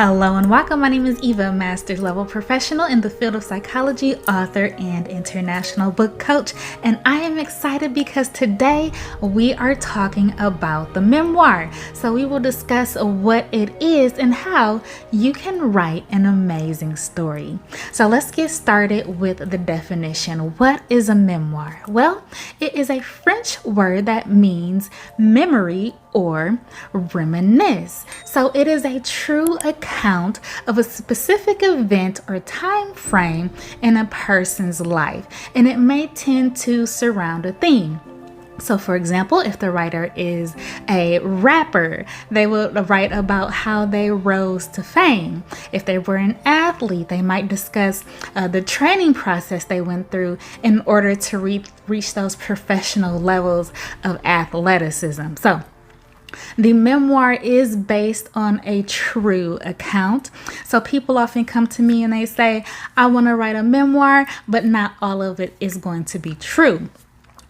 Hello and welcome. My name is Eva, master's level professional in the field of psychology, author, and international book coach. And I am excited because today we are talking about the memoir. So we will discuss what it is and how you can write an amazing story. So let's get started with the definition. What is a memoir? Well, it is a French word that means memory or reminisce. So it is a true account of a specific event or time frame in a person's life, and it may tend to surround a theme. So for example, if the writer is a rapper, they will write about how they rose to fame. If they were an athlete, they might discuss the training process they went through in order to reach those professional levels of athleticism. So the memoir is based on a true account. So people often come to me and they say, I want to write a memoir, but not all of it is going to be true.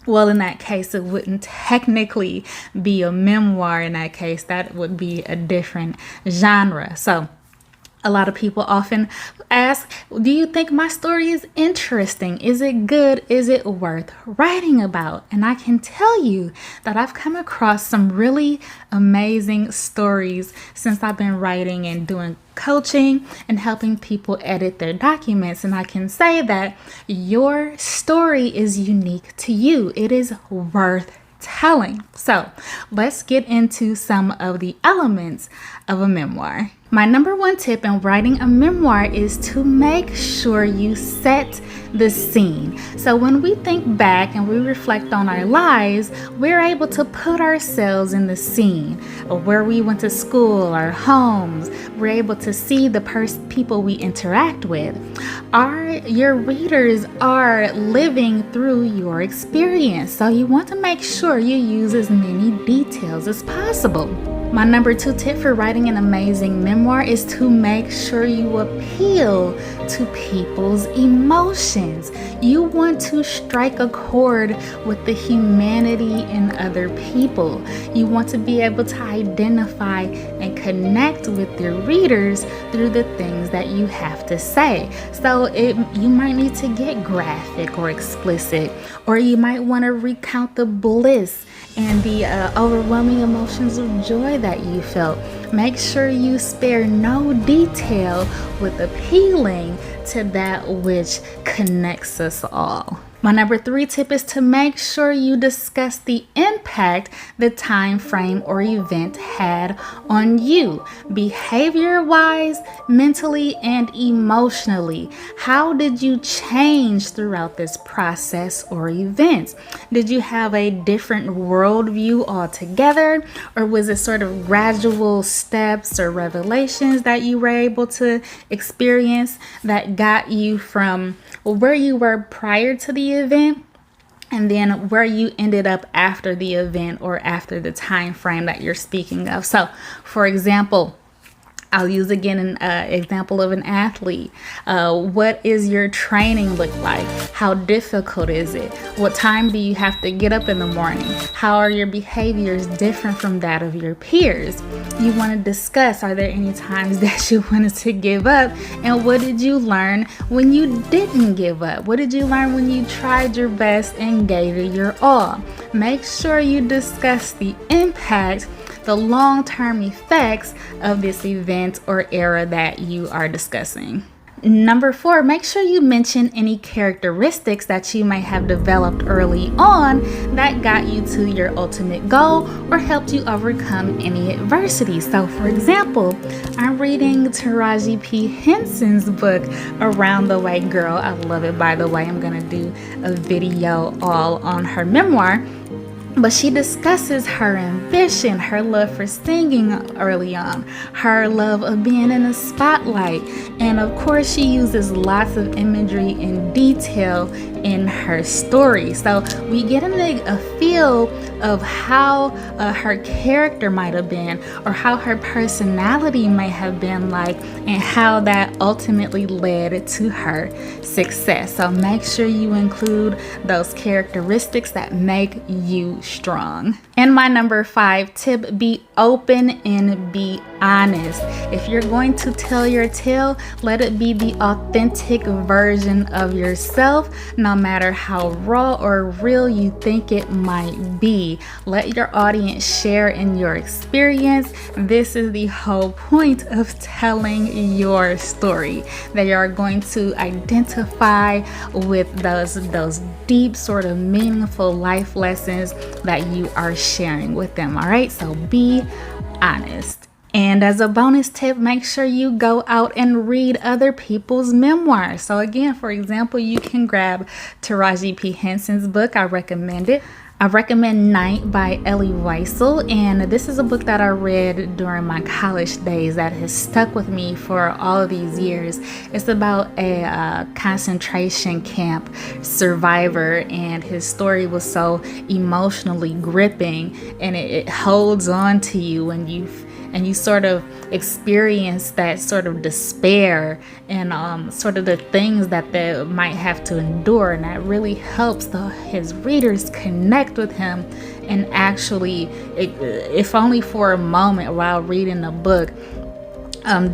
Well, in that case, it wouldn't technically be a memoir. In that case, that would be a different genre. So a lot of people often ask, do you think my story is interesting? Is it good? Is it worth writing about? And I can tell you that I've come across some really amazing stories since I've been writing and doing coaching and helping people edit their documents. And I can say that your story is unique to you. It is worth telling. So let's get into some of the elements of a memoir. My number one tip in writing a memoir is to make sure you set the scene. So when we think back and we reflect on our lives, we're able to put ourselves in the scene of where we went to school, our homes. We're able to see the people we interact with. Your readers are living through your experience. So you want to make sure you use as many details as possible. My number two tip for writing an amazing memoir is to make sure you appeal to people's emotions. You want to strike a chord with the humanity in other people. You want to be able to identify and connect with your readers through the things that you have to say. So you might need to get graphic or explicit, or you might want to recount the bliss and the overwhelming emotions of joy that you felt. Make sure you spare no detail with appealing to that which connects us all. My number three tip is to make sure you discuss the impact the time frame or event had on you, behavior-wise, mentally, and emotionally. How did you change throughout this process or event? Did you have a different worldview altogether, or was it sort of gradual steps or revelations that you were able to experience that got you from where you were prior to the event and then where you ended up after the event or after the time frame that you're speaking of? So, for example, I'll use again an example of an athlete. What is your training look like? How difficult is it? What time do you have to get up in the morning? How are your behaviors different from that of your peers? You want to discuss, are there any times that you wanted to give up? And what did you learn when you didn't give up? What did you learn when you tried your best and gave it your all? Make sure you discuss the impact, the long-term effects of this event or era that you are discussing. Number four, make sure you mention any characteristics that you may have developed early on that got you to your ultimate goal or helped you overcome any adversity. So for example, I'm reading Taraji P. Henson's book, Around the Way Girl. I love it, by the way. I'm going to do a video all on her memoir. But she discusses her ambition, her love for singing early on, her love of being in the spotlight. And of course, she uses lots of imagery and detail in her story. So we get a feel of how her character might have been, or how her personality may have been like, and how that ultimately led to her success. So make sure you include those characteristics that make you strong. And my number 5 tip, be open and be honest. If you're going to tell your tale, let it be the authentic version of yourself, no matter how raw or real you think it might be. Let your audience share in your experience. This is the whole point of telling your story. They are going to identify with those deep, sort of meaningful life lessons that you are sharing with them. All right, so be honest. And as a bonus tip, make sure you go out and read other people's memoirs. So again, for example, you can grab Taraji P. Henson's book. I recommend it. I recommend Night by Ellie Weissel, and this is a book that I read during my college days that has stuck with me for all of these years. It's about a concentration camp survivor, and his story was so emotionally gripping, and it holds on to you when you sort of experience that sort of despair and sort of the things that they might have to endure. And that really helps his readers connect with him, and actually, if only for a moment while reading the book,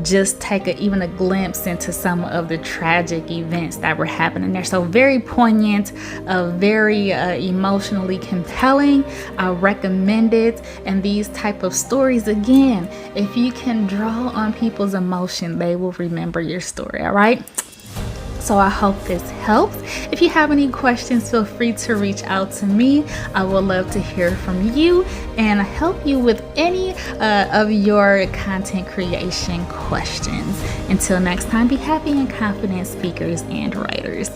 just take even a glimpse into some of the tragic events that were happening there. So very poignant, very emotionally compelling. I recommend it. And these type of stories, again, if you can draw on people's emotion, they will remember your story. All right. So I hope this helps. If you have any questions, feel free to reach out to me. I would love to hear from you and help you with any of your content creation questions. Until next time, be happy and confident speakers and writers.